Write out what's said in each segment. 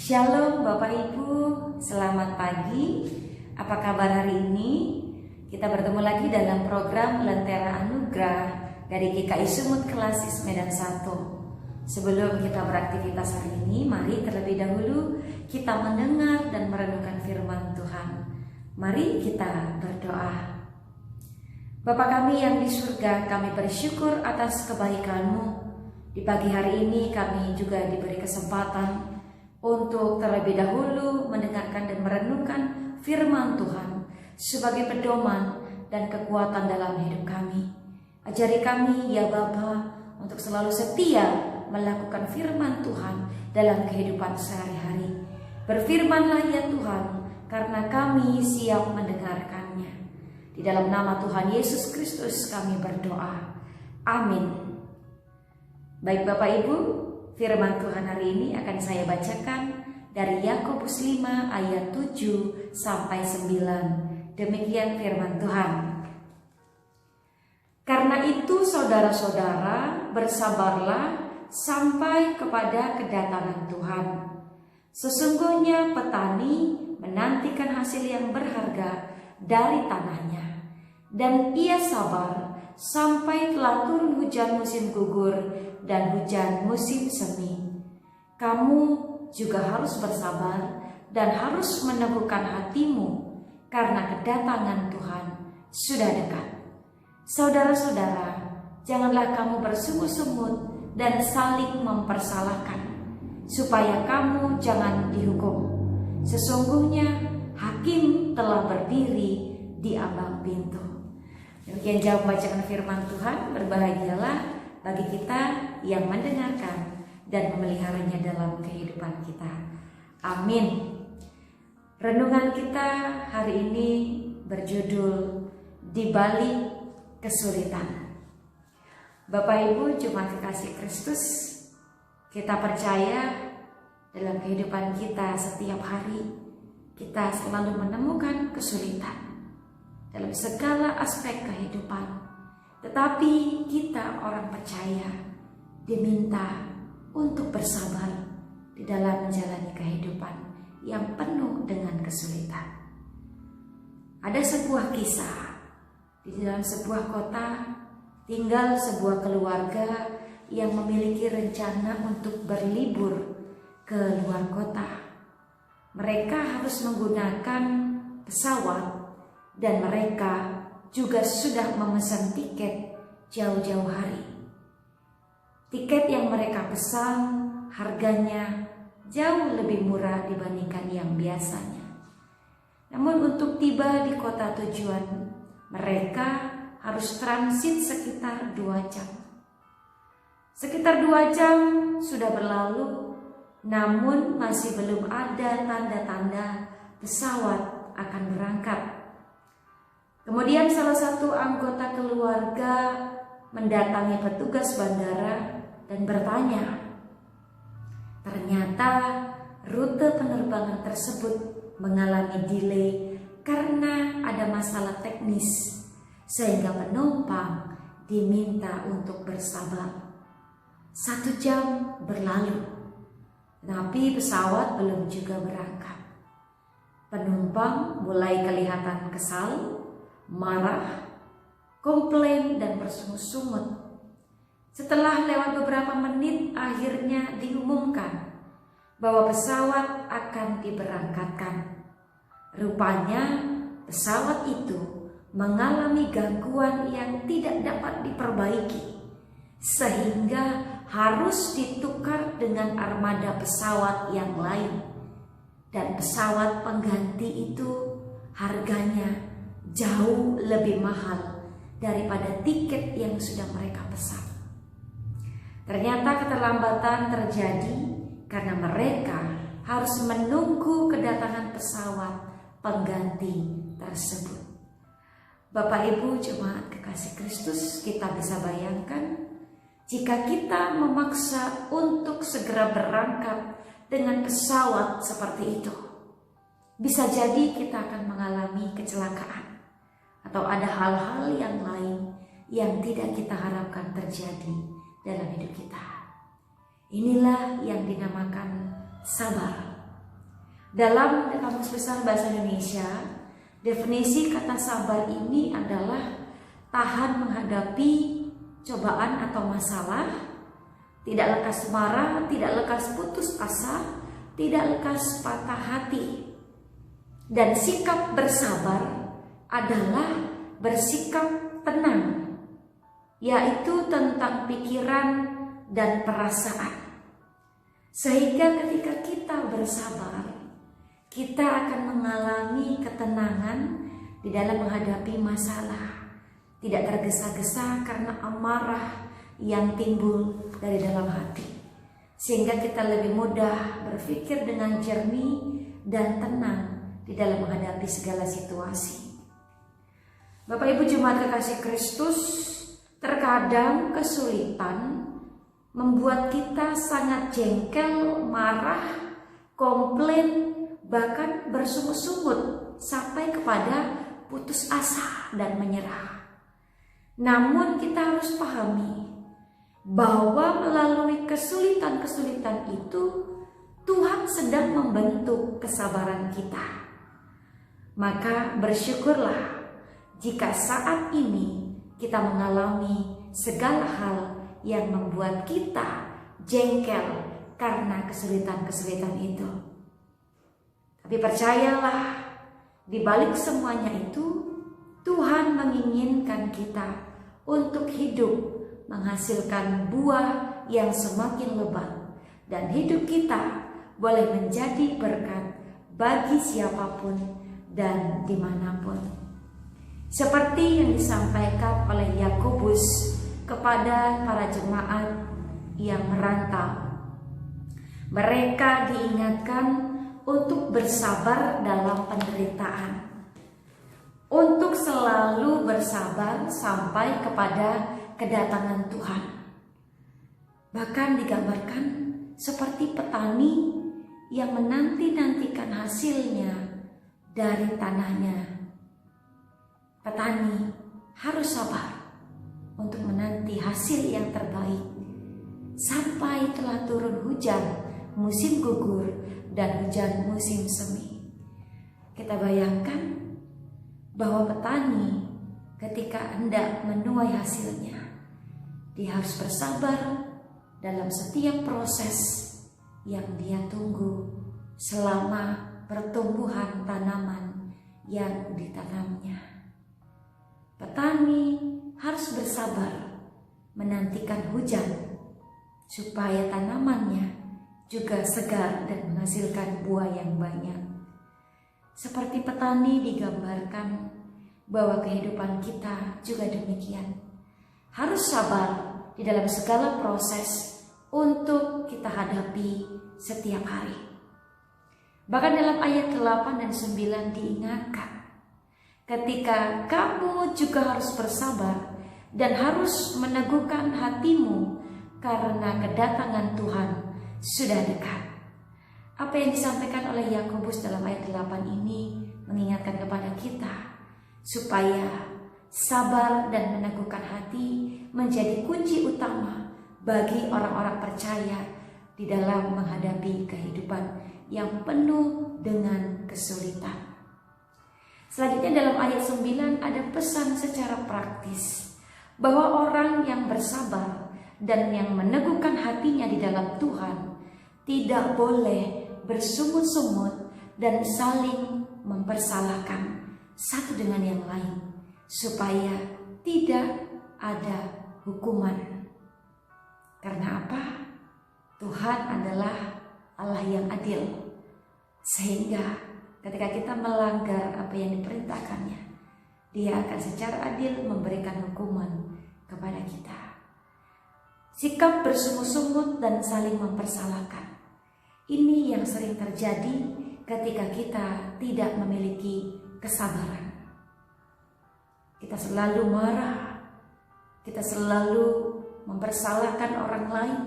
Shalom Bapak Ibu, selamat pagi. Apa kabar hari ini? Kita bertemu lagi dalam program Lentera Anugerah dari GKI Sumut Klasis Medan 1. Sebelum kita beraktivitas hari ini, mari terlebih dahulu kita mendengar dan merenungkan firman Tuhan. Mari kita berdoa. Bapa kami yang di surga, kami bersyukur atas kebaikan-Mu. Di pagi hari ini kami juga diberi kesempatan untuk terlebih dahulu mendengarkan dan merenungkan firman Tuhan sebagai pedoman dan kekuatan dalam hidup kami. Ajari kami ya Bapa untuk selalu setia melakukan firman Tuhan dalam kehidupan sehari-hari. Berfirmanlah ya Tuhan, karena kami siap mendengarkannya. Di dalam nama Tuhan Yesus Kristus kami berdoa. Amin. Baik Bapak Ibu, firman Tuhan hari ini akan saya bacakan dari Yakobus 5 ayat 7 sampai 9. Demikian firman Tuhan. Karena itu saudara-saudara, bersabarlah sampai kepada kedatangan Tuhan. Sesungguhnya petani menantikan hasil yang berharga dari tanahnya, dan ia sabar sampai telah turun hujan musim gugur dan hujan musim semi. Kamu juga harus bersabar dan harus meneguhkan hatimu, karena kedatangan Tuhan sudah dekat. Saudara-saudara, janganlah kamu bersungut-sungut dan saling mempersalahkan, supaya kamu jangan dihukum. Sesungguhnya hakim telah berdiri di ambang pintu. Demikian jawab bacaan firman Tuhan. Berbahagialah bagi kita yang mendengarkan dan memeliharanya dalam kehidupan kita. Amin. Renungan kita hari ini berjudul Di Balik Kesulitan. Bapak Ibu jemaat kekasih Kristus, kita percaya dalam kehidupan kita setiap hari kita selalu menemukan kesulitan dalam segala aspek kehidupan. Tetapi kita orang percaya diminta untuk bersabar di dalam menjalani kehidupan yang penuh dengan kesulitan. Ada sebuah kisah di dalam sebuah kota, tinggal sebuah keluarga yang memiliki rencana untuk berlibur ke luar kota. Mereka harus menggunakan pesawat dan mereka juga sudah memesan tiket jauh-jauh hari. Tiket yang mereka pesan harganya jauh lebih murah dibandingkan yang biasanya. Namun untuk tiba di kota tujuan, mereka harus transit sekitar 2 jam. Sekitar 2 jam sudah berlalu, namun masih belum ada tanda-tanda pesawat akan berangkat. Kemudian salah satu anggota keluarga mendatangi petugas bandara dan bertanya. Ternyata rute penerbangan tersebut mengalami delay karena ada masalah teknis, sehingga penumpang diminta untuk bersabar. 1 jam berlalu, tapi pesawat belum juga berangkat. Penumpang mulai kelihatan kesal, marah, komplain, dan bersungut-sungut. Setelah lewat beberapa menit, akhirnya diumumkan bahwa pesawat akan diberangkatkan. Rupanya pesawat itu mengalami gangguan yang tidak dapat diperbaiki, sehingga harus ditukar dengan armada pesawat yang lain. Dan pesawat pengganti itu harganya jauh lebih mahal daripada tiket yang sudah mereka pesan. Ternyata keterlambatan terjadi karena mereka harus menunggu kedatangan pesawat pengganti tersebut. Bapak Ibu jemaat kekasih Kristus, kita bisa bayangkan jika kita memaksa untuk segera berangkat dengan pesawat seperti itu, bisa jadi kita akan mengalami kecelakaan atau ada hal-hal yang lain yang tidak kita harapkan terjadi dalam hidup kita. Inilah yang dinamakan sabar. Dalam Kamus Besar Bahasa Indonesia, definisi kata sabar ini adalah tahan menghadapi cobaan atau masalah, tidak lekas marah, tidak lekas putus asa, tidak lekas patah hati. Dan sikap bersabar adalah bersikap tenang, yaitu tentang pikiran dan perasaan. Sehingga ketika kita bersabar, kita akan mengalami ketenangan di dalam menghadapi masalah, tidak tergesa-gesa karena amarah yang timbul dari dalam hati, sehingga kita lebih mudah berpikir dengan jernih dan tenang di dalam menghadapi segala situasi. Bapak Ibu Jemaat kekasih Kristus, terkadang kesulitan membuat kita sangat jengkel, marah, komplain, bahkan bersungut-sungut sampai kepada putus asa dan menyerah. Namun kita harus pahami bahwa melalui kesulitan-kesulitan itu Tuhan sedang membentuk kesabaran kita. Maka bersyukurlah jika saat ini kita mengalami segala hal yang membuat kita jengkel karena kesulitan-kesulitan itu. Tapi percayalah, di balik semuanya itu Tuhan menginginkan kita untuk hidup menghasilkan buah yang semakin lebat, dan hidup kita boleh menjadi berkat bagi siapapun dan dimanapun. Seperti yang disampaikan oleh Yakobus kepada para jemaat yang merantau, mereka diingatkan untuk bersabar dalam penderitaan, untuk selalu bersabar sampai kepada kedatangan Tuhan. Bahkan digambarkan seperti petani yang menanti-nantikan hasilnya dari tanahnya. Petani harus sabar untuk menanti hasil yang terbaik sampai telah turun hujan musim gugur dan hujan musim semi. Kita bayangkan bahwa petani ketika hendak menuai hasilnya, dia harus bersabar dalam setiap proses yang dia tunggu selama pertumbuhan tanaman yang ditanamnya. Petani harus bersabar menantikan hujan supaya tanamannya juga segar dan menghasilkan buah yang banyak. Seperti petani digambarkan bahwa kehidupan kita juga demikian. Harus sabar di dalam segala proses untuk kita hadapi setiap hari. Bahkan dalam ayat 8 dan 9 diingatkan, ketika kamu juga harus bersabar dan harus meneguhkan hatimu karena kedatangan Tuhan sudah dekat. Apa yang disampaikan oleh Yakobus dalam ayat 8 ini mengingatkan kepada kita supaya sabar dan meneguhkan hati menjadi kunci utama bagi orang-orang percaya di dalam menghadapi kehidupan yang penuh dengan kesulitan. Selanjutnya dalam ayat 9 ada pesan secara praktis bahwa orang yang bersabar dan yang meneguhkan hatinya di dalam Tuhan tidak boleh bersungut-sungut dan saling mempersalahkan satu dengan yang lain, supaya tidak ada hukuman. Karena apa? Tuhan adalah Allah yang adil, sehingga ketika kita melanggar apa yang diperintahkannya, Dia akan secara adil memberikan hukuman kepada kita. Sikap bersungut-sungut dan saling mempersalahkan, ini yang sering terjadi ketika kita tidak memiliki kesabaran. Kita selalu marah, kita selalu mempersalahkan orang lain,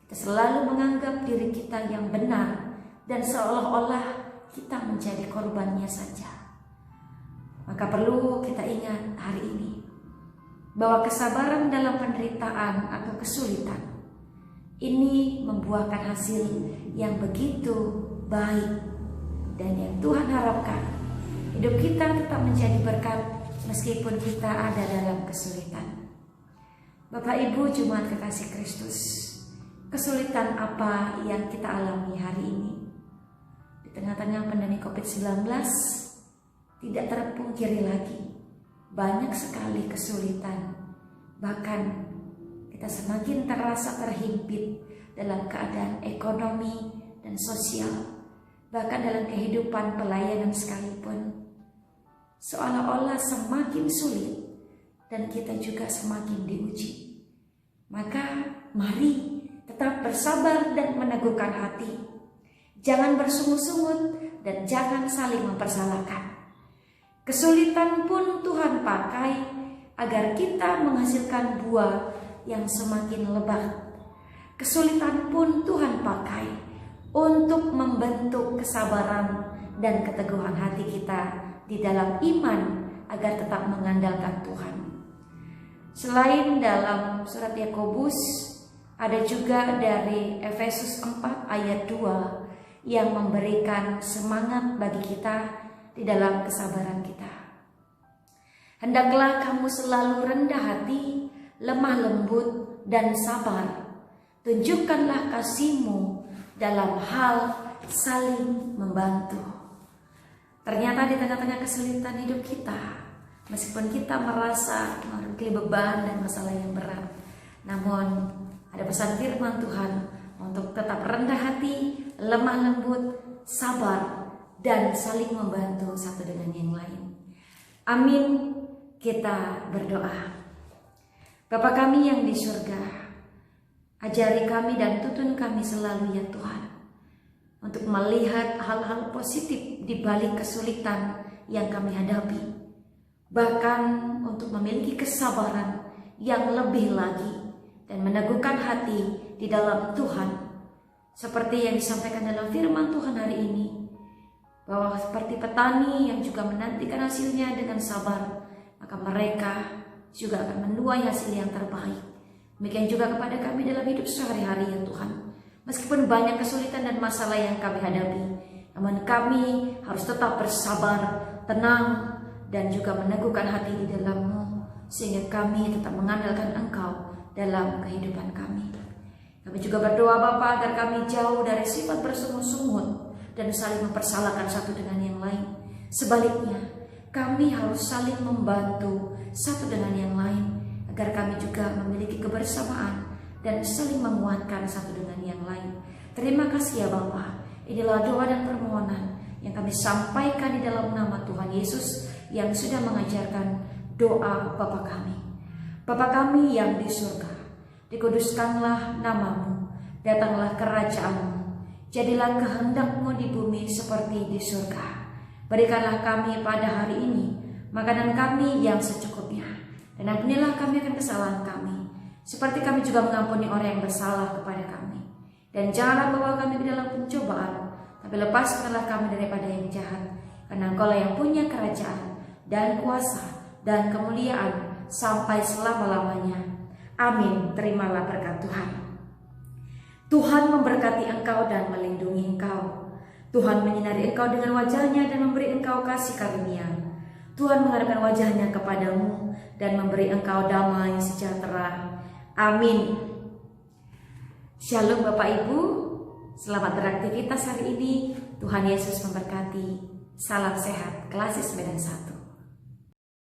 kita selalu menganggap diri kita yang benar dan seolah-olah kita menjadi korbannya saja. Maka perlu kita ingat hari ini bahwa kesabaran dalam penderitaan atau kesulitan ini membuahkan hasil yang begitu baik dan yang Tuhan harapkan, hidup kita tetap menjadi berkat meskipun kita ada dalam kesulitan. Bapak Ibu jemaat kekasih Kristus, kesulitan apa yang kita alami hari ini? Di tengah-tengah pandemi COVID-19, tidak terpungkiri lagi, banyak sekali kesulitan. Bahkan kita semakin terasa terhimpit dalam keadaan ekonomi dan sosial, bahkan dalam kehidupan pelayanan sekalipun. Seolah-olah semakin sulit dan kita juga semakin diuji. Maka mari tetap bersabar dan meneguhkan hati. Jangan bersungut-sungut dan jangan saling mempersalahkan. Kesulitan pun Tuhan pakai agar kita menghasilkan buah yang semakin lebat. Kesulitan pun Tuhan pakai untuk membentuk kesabaran dan keteguhan hati kita di dalam iman agar tetap mengandalkan Tuhan. Selain dalam surat Yakobus, ada juga dari Efesus 4 ayat 2 yang memberikan semangat bagi kita di dalam kesabaran kita. Hendaklah kamu selalu rendah hati, lemah lembut, dan sabar. Tunjukkanlah kasih-Mu dalam hal saling membantu. Ternyata di tengah-tengah kesulitan hidup kita, meskipun kita merasa memiliki beban dan masalah yang berat, namun ada pesan firman Tuhan untuk tetap rendah hati, lemah lembut, sabar, dan saling membantu satu dengan yang lain. Amin. Kita berdoa. Bapa kami yang di surga, ajari kami dan tuntun kami selalu ya Tuhan, untuk melihat hal-hal positif di balik kesulitan yang kami hadapi. Bahkan untuk memiliki kesabaran yang lebih lagi dan meneguhkan hati di dalam Tuhan. Seperti yang disampaikan dalam firman Tuhan hari ini, bahwa seperti petani yang juga menantikan hasilnya dengan sabar, maka mereka juga akan menuai hasil yang terbaik. Demikian juga kepada kami dalam hidup sehari-hari ya Tuhan. Meskipun banyak kesulitan dan masalah yang kami hadapi, namun kami harus tetap bersabar, tenang, dan juga meneguhkan hati di dalam-Mu, sehingga kami tetap mengandalkan Engkau dalam kehidupan kami. Kami juga berdoa Bapa agar kami jauh dari sifat bersungut-sungut dan saling mempersalahkan satu dengan yang lain. Sebaliknya, kami harus saling membantu satu dengan yang lain, agar kami juga memiliki kebersamaan dan saling menguatkan satu dengan yang lain. Terima kasih ya Bapa. Inilah doa dan permohonan yang kami sampaikan di dalam nama Tuhan Yesus yang sudah mengajarkan doa Bapa kami. Bapa kami yang di surga, dikuduskanlah nama-Mu, datanglah kerajaan-Mu, jadilah kehendak-Mu di bumi seperti di surga. Berikanlah kami pada hari ini makanan kami yang secukupnya, dan ampunilah kami akan kesalahan kami, seperti kami juga mengampuni orang yang bersalah kepada kami. Dan janganlah bawa kami ke dalam pencobaan, tapi lepaskanlah kami daripada yang jahat. Karena Engkau-lah yang punya kerajaan dan kuasa dan kemuliaan sampai selama-lamanya. Amin. Terimalah berkat Tuhan. Tuhan memberkati engkau dan melindungi engkau. Tuhan menyinari engkau dengan wajah-Nya dan memberi engkau kasih karunia. Tuhan menghadapkan wajah-Nya kepadamu dan memberi engkau damai sejahtera. Amin. Shalom Bapak Ibu, selamat beraktivitas hari ini. Tuhan Yesus memberkati. Salam sehat, Klasis Medan 1.